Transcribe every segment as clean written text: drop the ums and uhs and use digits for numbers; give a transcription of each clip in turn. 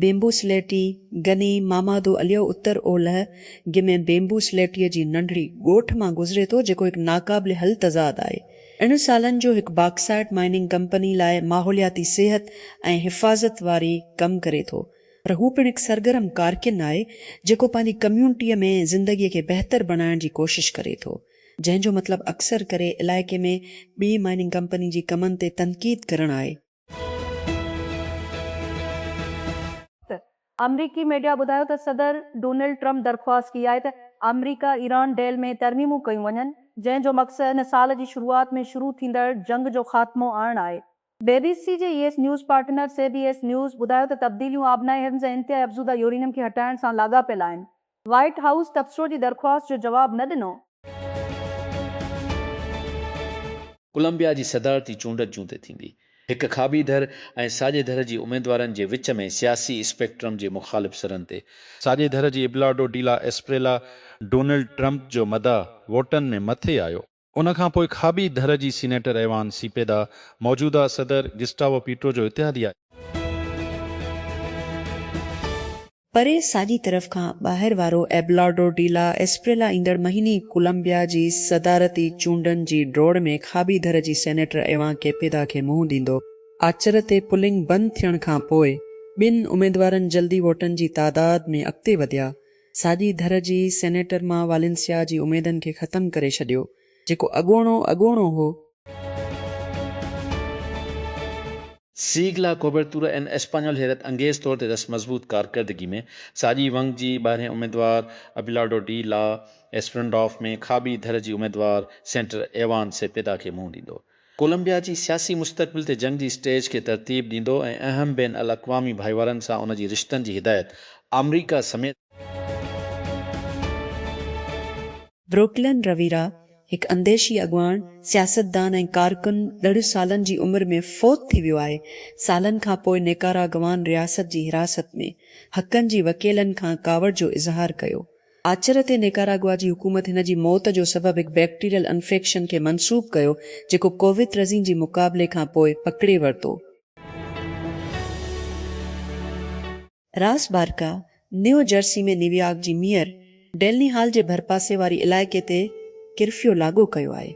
Bamboo स्लेटी गनी मामादो अलियो उत्तर ओलह गिमें bamboo स्लेटीअ जी नंढड़ी ॻोठ मां गुज़रे थो जेको हिकु नाक़ाबिल हल तज़ाद आहे। इन सालनि जो हिकु बॉक्साइट माइनिंग कंपनी लाइ माहौलियाती सिहत ऐं हिफ़ाज़त वारी कमु करे थो, पर हू पिणु हिकु सरगर्म कारकिन आहे जेको पंहिंजी कम्यूनिटीअ में ज़िंदगीअ खे बहितर बणाइण जी कोशिश करे थो, जंहिंजो मतिलबु अक्सर करे इलाइक़े में ॿी माइनिंग कंपनी जी कमनि ते तनक़ीद करणु आहे। अमरीकी मीडिया ॿुधायो त सदर डोनाल्ड ट्रम्प दरख़्वास्त कई आहे त अमरीका ईरान डेल में तरमीमूं कयूं वञनि, जंहिंजो मक़सदु हिन साल जी शुरूआत में शुरू थींदड़ जंग जो ख़ात्मो आणणु आहे। BBC जे US news partner CBS news ॿुधायो त तब्दीलियूं आबनाई हिफ्ज़ ऐं इंतिहा अफ़ज़ूदा यूरेनियम खे हटाइण सां लाॻापियल आहिनि। व्हाइट हाउस तबसरो जी दरख़्वास्त जो जवाबु न ॾिनो। कोलंबिया जी सदारती चूंड जूं ते थींदी। हिकु खाॿीधर ऐं साॼेधर जी उमेदवारनि जे विच में सियासी स्पेक्ट्रम जे मुख़ालिफ़ सिरनि ते साॼेधर जी एबलाडो डीला एस्प्रेला डोनाल्ड ट्रम्प जो मदाह वोटनि में मथे आयो। उन खां पोइ खाॿीधर जी सीनेटर एवान सीपेदा मौजूदा सदर गिस्टावो पीट्रो जो इतिहादी आहे। परे साॼी तरफ़ खां ॿाहिरि वारो एबलाडो डीला एस्प्रेला ईंदड़ महीने कोलंबिया जी सदारती चूंडनि जी डोड़ में खाॿीधर जी सेनेटर एवान केपेदा खे मुंहुं ॾींदो। आचर ते पुलिंग बंदि थियण खां पोइ ॿिनि उमेदवारनि जल्दी वोटनि जी तादाद में अॻिते वधिया। साॼी धर जी सेनेटर मां वालेंसिया जी उमेदनि खे ख़तमु करे छॾियो, जेको अॻोणो हो। Sigue la cobertura en español हैरत अंगेज़ तौर ते दस मज़बूत कारकर्दगी में साॼी वंग जी 12 उमेदवार अबिलाडो डी ला एस्प्रेंडॉफ में खाॿी धर जी उमेदवार सेनेटर एवान सेपेदा खे मुंहुं ॾींदो। कोलंबिया जी सियासी मुस्तक़बिल ते जंग जी स्टेज खे तरतीब ॾींदो ऐं अहम बेन अल अक़वामी भाईवारनि सां उन जी रिश्तनि जी हिदायत अमरीका समेत। ब्रुकलिन रवीरा हिकु अंदेशी अॻवान सियासतदान ऐं कारकुन 10 सालनि जी उमिरि में फ़ौत थी वियो आहे। सालनि खां पोइ निकारागवान रियासत जी हिरासत में हक़नि जी वकीलनि खां कावड़ जो इज़हार कयो। आचर ते निकारागवा जी हुकूमत हिन जी मौत जो सबबु हिकु बैक्टीरियल इन्फेक्शन खे मंसूब कयो, जेको कोविड रज़ीन जी मुक़ाबले खां पोइ पकड़े वरितो। रास बारका न्यू जर्सी में न्यूयॉर्क जी मेयर डेलनी हॉल जे भरपासे वारी इलाइक़े ते किरफ्यू लागू कयो आहे।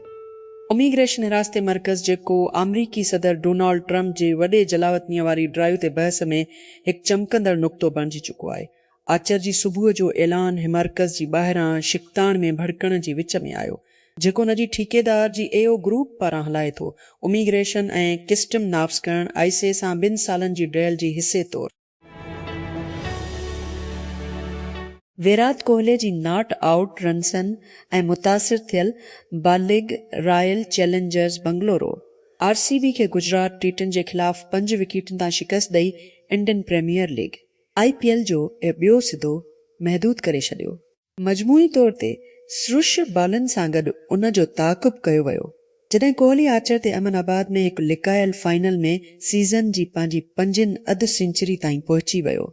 इमिग्रेशन हिरासते मर्कज़ जेको अमरीकी सदर डोनाल्ड ट्रम्प जे वॾे जलावतनीअ वारी ड्राइव ते बहस में हिकु चमकंदड़ नुक़्तो बणिजी चुको आहे। आचर जी सुबुह जो ऐलान हिन मर्कज़ जी ॿाहिरां शिकतान में भड़कण जी विच में आयो, जेको हुन जी ठेकेदार जी AO ग्रुप पारां हलाए थो। इमिग्रेशन ऐं कस्टम नाफ़्ज़ करण ICE सां 2 सालनि जी ड्रेल जी हिसे तौरु। विराट कोहली जी नॉट आउट रन्सनि ऐं मुतासिर थियल बालिग रॉयल चैलेंजर्स बंगलोरो RCB खे गुजरात टीटन जे ख़िलाफ़ 5 विकेटनि तां शिकस्त ॾेई इंडियन प्रीमियर लीग IPL जो ॿियो सिधो महदूद करे छॾियो। मजमूई तौर ते सरुष बालनि सां गॾु उन जो ताक़ुब कयो वियो, जॾहिं कोहली आचर ते अहमदाबाद में हिकु लिकायल फाइनल में सीज़न जी पंहिंजी 5 अधु सेंचुरी ताईं पहुची वियो।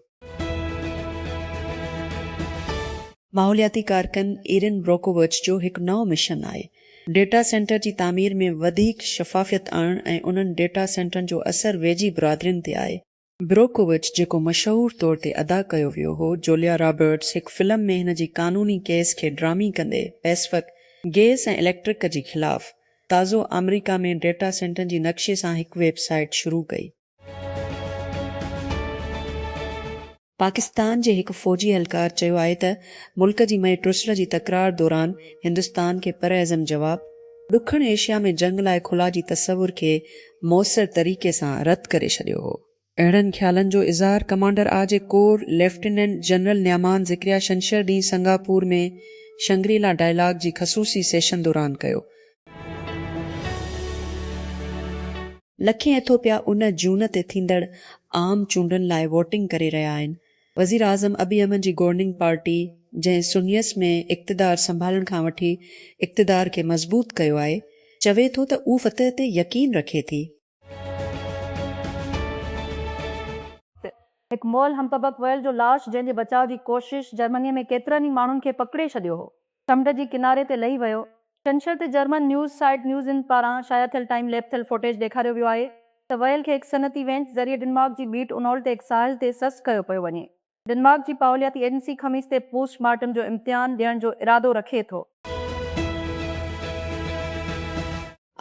माहौलियाती कारकन एरिन ब्रोकोविच जो हिकु नओं मिशन आहे डेटा सेंटर जी तामीर में वधीक शफ़ाफ़ियत आणणु ऐं उन्हनि डेटा सेंटरनि जो असर वेझी बिरादरियुनि ते आहे। ब्रोकोविच जेको मशहूर तौर ते अदा कयो वियो हो जोलिया रॉबर्ट्स हिकु फिल्म में हिन जी कानूनी केस खे ड्रामी कंदे पैसिफिक गैस ऐं इलेक्ट्रिक जी ख़िलाफ़ ताज़ो अमरीका में डेटा सेंटरनि जी नक्शे सां हिकु वेबसाइट शुरू कई। पाकिस्तान जे हिकु फ़ौजी एहलकार चयो आहे त मुल्क जी मेट्रोसर जी तकरार दौरान हिंदुस्तान खे परअज़म जवाब ॾुखण एशिया में जंग लाइ खुला जी तसवुर खे मौसर तरीक़े सां रद्द करे छॾियो हो। अहिड़नि ख़्यालनि जो इज़हार कमांडर आजे कोर लेफ्टिनेंट जनरल न्यामान ज़िक्रिया शमशेर ॾींहुं सिंगापुर में शंग्रीला डायलॉग जी ख़सूसी सेशन दौरान कयो। लखें एथोपिया उन जून ते थींदड़ आम चूंडनि लाइ वोटिंग करे रहिया आहिनि। वज़ीर आज़म अबी अहमद जी गवर्निंग पार्टी जंहिं सुनियस में इक़्तिदार संभालण खां वठी इक़्तिदार खे मज़बूत कयो आहे, चवे थो त उहो फतह ते यकीन रखे थी। हिकु मॉल हम्पबक वयल जो लाश जंहिंजे बचाव जी कोशिश जर्मनीअ में केतिरनि ई माण्हुनि खे पकड़े छॾियो हो, समुंड जी किनारे ते लही वियो। छंछर ते जर्मन न्यूज़ साइट न्यूज़ इन पारां शाया थियल टाइम लैप थियल फुटेज ॾेखारियो वियो आहे। त वयल खे हिकु सनती वेंच ज़रिए डेनमार्क जी ॿीट उनोल ते हिकु साहिल ते सस कयो पियो वञे। डेनमार्क जी पावलियाती एजेंसी ख़मीस ते पोस्टमार्टम जो इम्तिहान ॾियण जो इरादो रखे थो।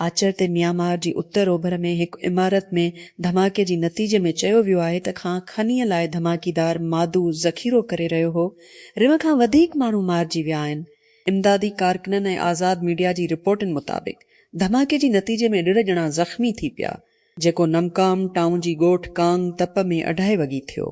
आचर ते म्यांमार जी उत्तर ओभर में हिकु इमारत में धमाके जी नतीजे में चयो वियो आहे त खनीअ लाइ धमाकेदार मादू ज़ख़ीरो करे रहियो हो। रिव खां वधीक माण्हू मारिजी विया आहिनि। इमदादी कारकुननि ऐं आज़ाद मीडिया जी रिपोर्टनि मुताबिक़ धमाके जी नतीजे में 1.5 ॼणा ज़ख़्मी थी पिया, जेको नमकाम टाउन जी ॻोठ कांग तप में 2:30 वॻे थियो।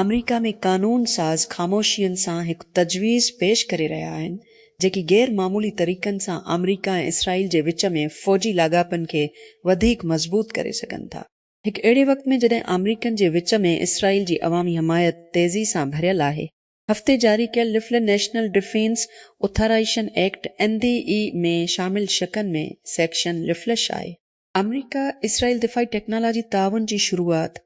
अमरीका में कानून साज़ ख़ामोशियुनि सां हिकु तजवीज़ पेश करे रहिया आहिनि जेकी गैर मामूली तरीक़नि सां अमरीका ऐं इसराइल जे विच में फ़ौजी लाॻापनि खे वधीक मज़बूत करे सघनि था। हिकु अहिड़े वक़्त में जॾहिं अमरीकनि जे विच में इसराइल जी अवामी हमायत तेज़ी सां भरियल आहे। हफ़्ते जारी कयल लिफल National Defense Authorization Act NDE में शामिल शकनि में सेक्शन लिफलश आहे। अमरीका इसराइल दिफ़ाई टेक्नोलॉजी ताउन जी शुरूआत।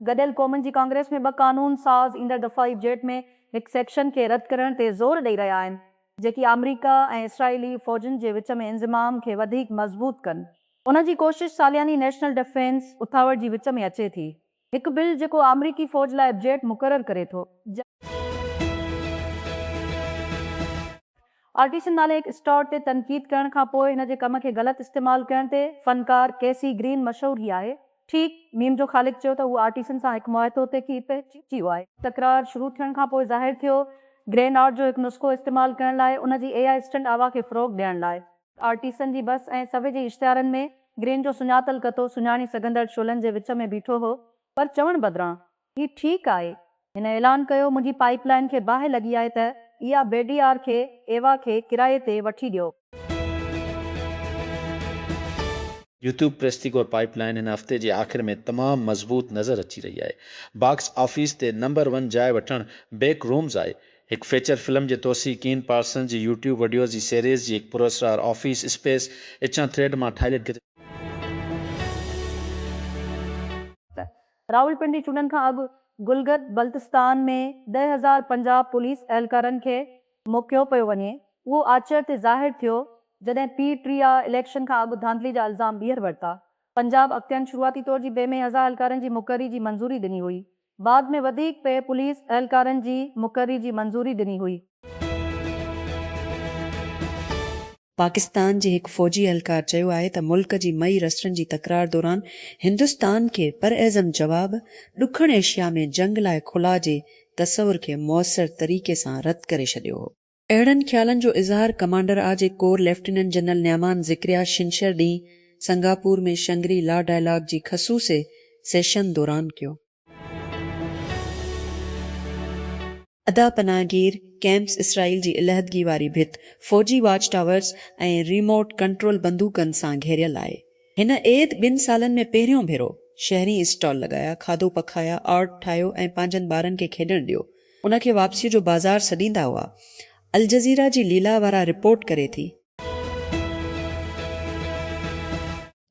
गॾियल क़ौमुनि जी कांग्रेस में 2 कानून साज़ ईंदड़ दफ़ाई बजट में हिकु सेक्शन खे रद्द करण ते ज़ोर ॾेई रहिया आहिनि, जेकी अमरीका ऐं इसराइली फ़ौजनि जे विच में इंज़माम खे वधीक मज़बूत कनि। उन जी कोशिश सालियानी नेशनल डिफेंस उथावड़ जी विच में अचे थी। हिकु बिल जेको अमरीकी फ़ौज लाइ बजट मुक़ररु करे थो। आर्टिसन नाले हिकु स्टॉर ते तनक़ीद करण खां पोइ हिन जे कम खे ग़लति इस्तेमालु करण ते फ़नकार केसी ग्रीन मशहूर ई आहे। ठीकु मीम जो ख़ालिक़ चयो त उहो आर्टिसन सां हिकु मुआहितो ते की पइजी वियो आहे। तकरार शुरू थियण खां पोइ ज़ाहिर थियो ग्रेन आर्ट जो हिकु नुस्ख़ो इस्तेमालु करण लाइ उन जी AI स्टंट आवा खे फ़रोग़ ॾियण लाइ आर्टिसन जी बस ऐं सवे जे इश्तिहारनि में ग्रेन जो सुञातल कतो सुञाणी सघंदड़ शोलनि जे विच में बीठो हो, पर चवण बदिरां हीउ ठीकु आहे। हिन ऐलान कयो मुंहिंजी पाइपलाइन खे बाहि लॻी आहे त इहा बेडीआर खे एवा खे किराए ते वठी ॾियो। यूट्यूब प्रेस्टिग और पाइपलाइन हिन हफ़्ते जे आख़िर में तमामु मज़बूत नज़र अची रही आहे। बॉक्स ऑफिस ते नंबर 1 जाइ वठणु बैक रूम्स आहे। हिकु फीचर फिल्म जे तौसी कीन पार्सन जी यूट्यूब वीडियोज़ जी सीरीज़ जी हिकु पुरस्कार ऑफिस स्पेस इच्छा थ्रेड मां ठाहियल रावलपिंडी चूंडनि खां अॻु गुलगित बल्तिस्तान में 10,000 पंजाब पुलिस एहलकारनि खे मोकिलियो पियो वञे। उहो आचर ते ज़ाहिर थियो जॾहिं P-3 इलेक्शन खां अॻु धांधली जा इल्ज़ाम ॿीहर वरिता। पंजाब अॻिते शुरूआती तौर जी ॿिए में 1000 एहलकारनि जी मुक़ररी जी मंज़ूरी ॾिनी हुई। बाद में वधीक पे पुलिस एहलकारनि जी मुक़ररी जी मंज़ूरी ॾिनी हुई। पाकिस्तान जे हिकु फ़ौजी एहलकार चयो आहे त मुल्क जी मई रसरनि जी तकरार दौरान हिंदुस्तान खे परएज़म जवाब ॾुखण एशिया में जंग लाइ खुला जे तसवुर खे मुअसर तरीक़े सां रद्द करे छॾियो हो। अहिड़नि ख़्यालनि जो इज़हार कमांडर आजे कोर लेफ्टिनेंट जनरल न्यामान ज़िक्रिया शिंशर ॾींहुं संगापुर में शंगरी ला डायलॉग जी ख़सूसे सेशन दौरान कयो। अदा पनाहगीर कैंप्स इसराइल जी इलहदगी वारी भित फ़ौजी वाच टावर्स ऐं रिमोट कंट्रोल बंदूकनि सां घेरियल आहे। हिन ऐद 2 सालनि में पहिरियों भेरो शहरी स्टॉल लॻाया, खाधो पखाया, आर्ट ठाहियो ऐं पंहिंजनि ॿारनि खे खेॾणु ॾियो। उन खे वापसीअ जो बाज़ार सॾींदा हुआ। अल जज़ीरा जी लीला वारा रिपोर्ट करे थी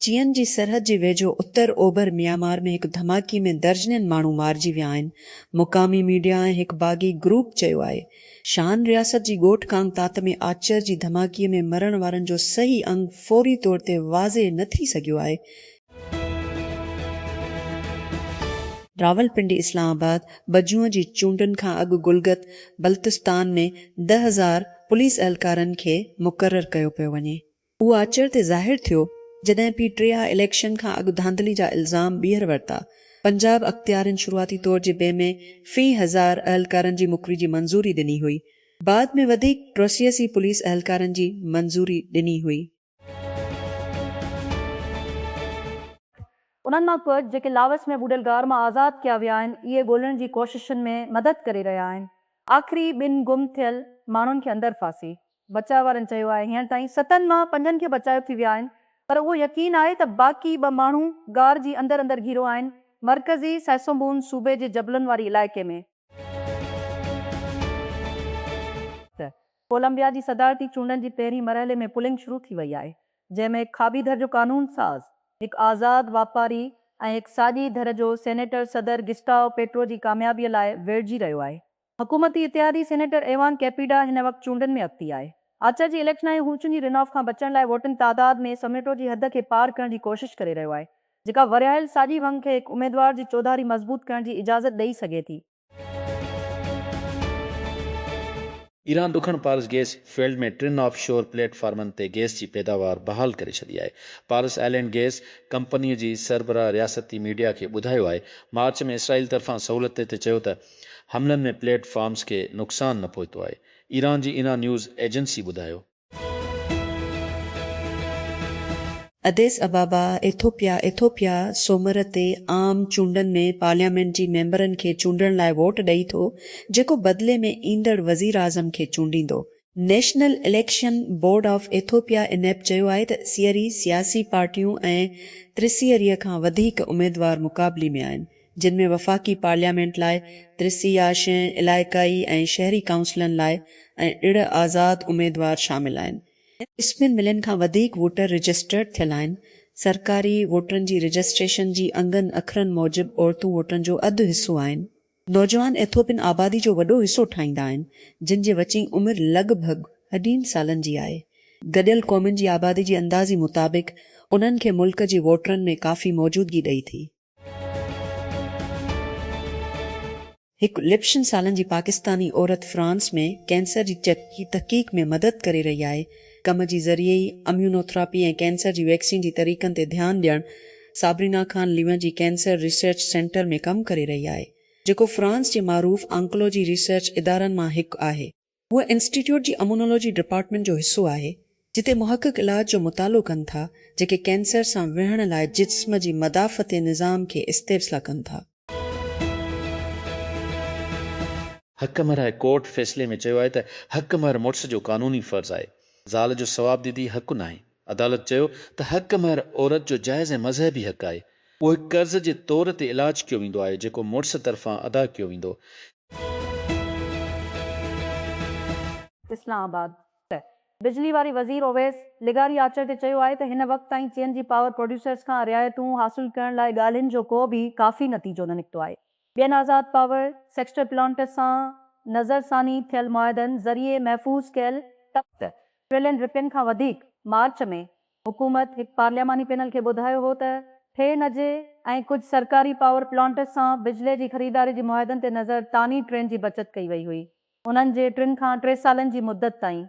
चीन जी सरहद जे वेझो उत्तर ओभर म्यांमार में हिकु धमाके में दर्जननि माण्हू मारिजी विया आहिनि। मुक़ामी मीडिया ऐं हिकु बाग़ी ग्रुप चयो आहे शान रियासत जी ॻोठ कांग तात में आचर जी धमाकीअ में मरण वारनि जो सही अंग फौरी तौर ते वाज़े न थी सघियो आहे। रावलपिंडी इस्लामाबाद बजूअ जी चूंडनि खां अॻु गुलगित बल्तिस्तान में 10,000 पुलिस एहलकारनि खे मुक़ररु कयो पियो वञे। उहो आचर ते ज़ाहिर थियो जॾहिं P-3 इलेक्शन खां अॻु धांधली जा इल्ज़ाम ॿीहर वरिता। पंजाब अख़्तियारनि शुरूआती तौर जे ॿिए में फ़ी 1000 एहलकारनि जी मुक़ररी जी मंज़ूरी ॾिनी हुई। बाद में वधीक 83 पुलिस एहलकारनि जी मंज़ूरी ॾिनी हुई। उन्हनि मां कुझु जेके लावस में ॿुॾल गार मां आज़ादु कया विया आहिनि, इहे ॻोल्हण जी कोशिशुनि में मदद करे रहिया आहिनि। आख़िरी 2 गुम थियल माण्हुनि खे अंदरि फासी। बचाव वारनि चयो आहे हींअर ताईं 7 मां 5 खे बचाव थी विया आहिनि, पर उहो यकीन आहे त बाक़ी 2 माण्हू गार जी अंदरि अंदरि घिरो आहिनि, मरकज़ी सैसोबून सूबे जे जबलनि वारी इलाइक़े में। कोलंबिया जी सदारती चूंडनि जी पहिरीं मरहले में पुलिंग शुरू थी वई आहे, जंहिंमें खाॿी धर जो कानून साज़, हिकु आज़ादु वापारी ऐं हिकु साॼी धर जो सेनेटर सदर गिस्टाओ पेट्रो जी कामयाबीअ लाइ विड़जी रहियो आहे। हुकूमती इतिहादी सेनेटर एवान कैपिडा हिन वक़्तु चूंडनि में अॻिती आहे। आचार जी इलेक्शन ऐं हूचुनि जी रिनऑफ खां बचण लाइ वोटनि तादाद में समेटो जी हद खे पार करण जी कोशिश करे रहियो आहे, जेका वरियायल साॼी वंग खे हिकु उमेदवार जी चौधारी मज़बूत करण जी इजाज़त ॾेई सघे थी। ईरान ॾुखण पारस गैस फील्ड में 3 ऑफशोर प्लेटफॉर्मनि ते गैस जी पैदावार बहाल करे छॾी आहे। पारस आइलैंड गैस कंपनीअ जी सरबराह रियासती मीडिया खे ॿुधायो आहे, मार्च में इसराइल तरफ़ां सहूलियत ते चयो त हमलनि में प्लेटफॉर्म्स खे नुक़सानु न पहुतो आहे। ईरान जी इना न्यूज़ एजेंसी ॿुधायो। अदेस अबाबा एथोपिया सोमर ते आम चूंडनि में पार्लियामेंट जी मेंबरनि खे चूंडण लाइ वोट ॾेई थो, जेको बदिले में ईंदड़ वज़ीर आज़म खे चूंडींदो। National Election Board of Ethiopia इनेप चयो आहे त सियासी पार्टियूं ऐं 83 खां वधीक उमेदवार मुक़ाबले में आहिनि, जिन में वफ़ाक़ी पार्लियामेंट लाइ 83 इलाइक़ाई ऐं शहरी काउंसिलनि लाइ ऐं ॾिण आज़ाद उमेदवार शामिल आहिनि। इसमिन मिलियन खां वधीक वोटर रजिस्टर्ड थियल आहिनि। सरकारी वोटरनि जी रजिस्ट्रेशन जी अंगनि अखरनि मूजिबि औरतूं वोटरनि जो अधु हिसो आहिनि। नौजवान एथोपियन आबादी जो वॾो हिसो ठाहींदा आहिनि, जिन जी वची उमिरि लॻभॻि 18 सालनि जी आहे। गॾियल क़ौमुनि जी आबादी जी अंदाज़ी मुताबिक़ उन्हनि खे मुल्क जी वोटरनि में काफ़ी मौजूदगी ॾेई थी। हिकु लिप्शन सालनि जी पाकिस्तानी औरत फ्रांस में कैंसर जी तहक़ीक़ में मदद करे रही आहे। कम जी ज़रिए ई इम्यूनोथेरेपी ऐं कैंसर जी वैक्सीन जी तरीक़नि ते ध्यानु ॾियणु साबरीना खान लिवर जी कैंसर रिसर्च सेंटर में कमु करे रही आहे, जेको फ्रांस जे मारूफ़ ऑन्कोलॉजी रिसर्च इदारनि मां हिकु आहे। उहा इंस्टीट्यूट जी इम्यूनोलॉजी डिपार्टमेंट जो हिसो आहे, जिते मुहक़िक़ इलाज जो मुतालो कनि था, जेके कैंसर सां विढ़ण लाइ जिस्म जी मदाफ़ती निज़ाम खे इस्तेफ़ला कनि था। हकमर हाई कोर्ट फ़ैसिले में चयो आहे त हकमर मुड़ुस जो क़ानूनी फ़र्ज़ु आहे। ज़ाल जो सवाब दीदी हक़ु नाहे। अदालत चयो त हकमर औरत जो जाइज़ ऐं मज़हबी हक़ु आहे। उहो हिकु कर्ज़ जे तौर ते इलाज कयो वेंदो आहे, जेको मुड़ुस तरफ़ां अदा कयो वेंदो। इस्लामाबाद बिजली वारी वज़ीर ओवैस लिगारी आचर ते चयो आहे त हिन वक़्त ताईं चीन जी पावर प्रोड्यूसर्स खां रियायतूं हासिल करण लाइ ॻाल्हियुनि जो को बि काफ़ी नतीजो न निकितो आहे। ॿियनि आज़ाद पावर सेक्टर प्लांट सां नज़रसानी थियल मुआहदनि ज़रिए महफ़ूज़ कयल ट्रिलियन रुपयनि खां वधीक मार्च में हुकूमत हिकु पार्लियामानी पैनल खे ॿुधायो हो त थिए न जे ऐं कुझु सरकारी पावर प्लांट सां बिजली जी ख़रीदारी जी मुआहदनि ते नज़र तानी ट्रेन जी बचत कई वई हुई, उन्हनि जे 3 खां 3 सालनि जी मुद्दत ताईं।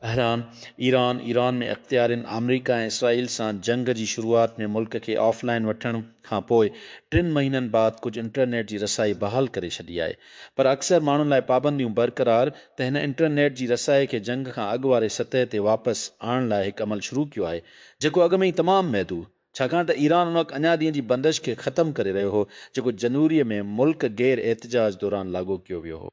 ईरान में अख़्तियारनि अमरीका ऐं इसराइल सां जंग जी शुरूआत में मुल्क खे ऑफलाइन वठण खां पोइ 3 महीननि बाद कुझु इंटरनेट जी रसाई बहाल करे छॾी आहे, पर अक्सर माण्हुनि लाइ पाबंदियूं बरक़रार त हिन इंटरनेट जी रसाई खे जंग खां अॻु वारे सतह ते वापसि आणण लाइ हिकु अमल शुरू कयो आहे, जेको अॻु में ई तमामु महदूद, छाकाणि त ईरान उन वक़्तु अञा ॾींहं जी बंदिश खे ख़तमु करे रहियो हो, जेको जनवरीअ में मुल्क गैर एहतिजाज दौरान लागू कयो वियो हो।